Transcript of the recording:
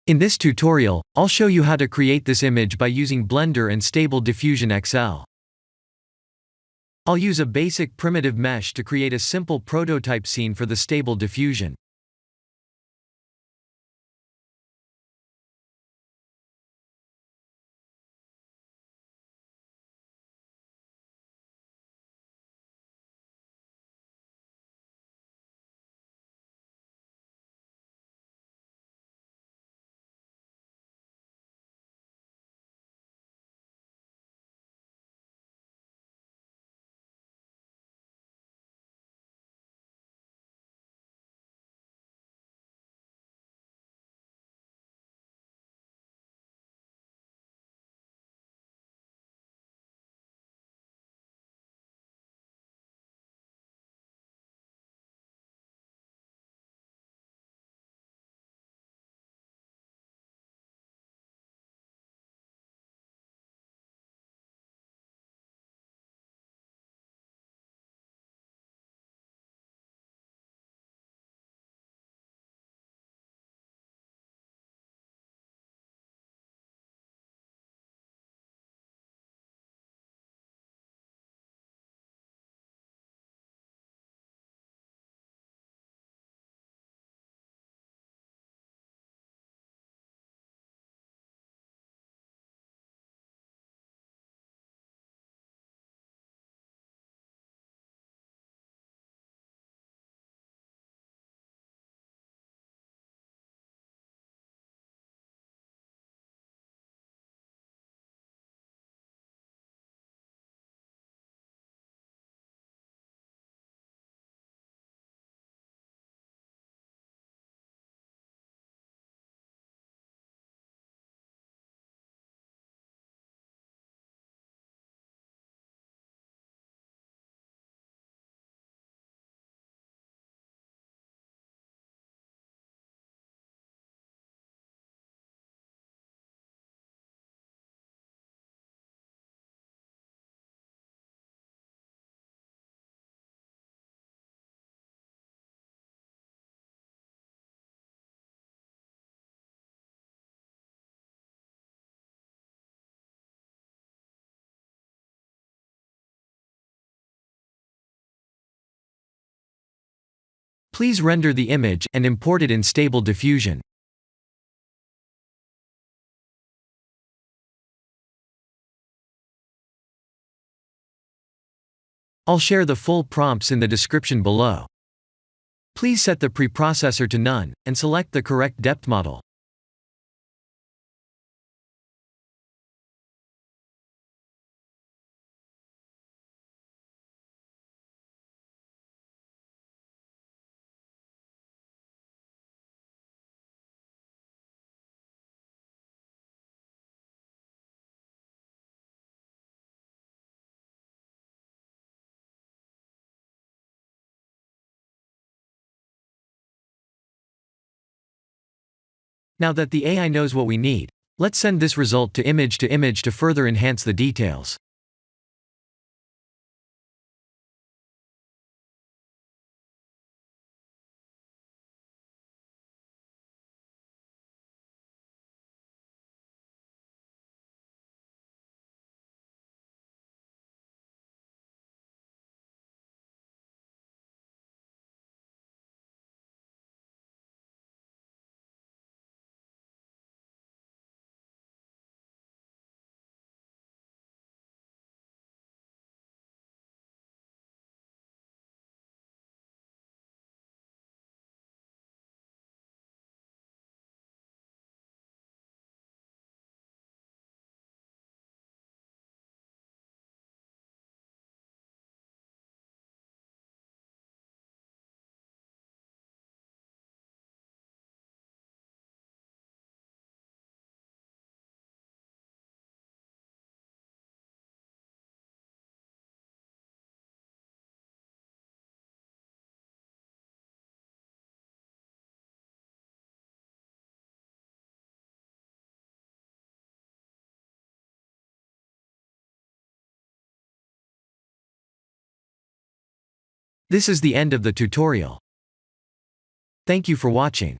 In this tutorial, I'll show you how to create this image by using Blender and Stable Diffusion XL. I'll use a basic primitive mesh to create a simple prototype scene for the Stable Diffusion. Please render the image and import it in Stable Diffusion. I'll share the full prompts in the description below. Please set the preprocessor to none, and select the correct depth model. Now that the AI knows what we need, let's send this result to image to further enhance the details. This is the end of the tutorial. Thank you for watching.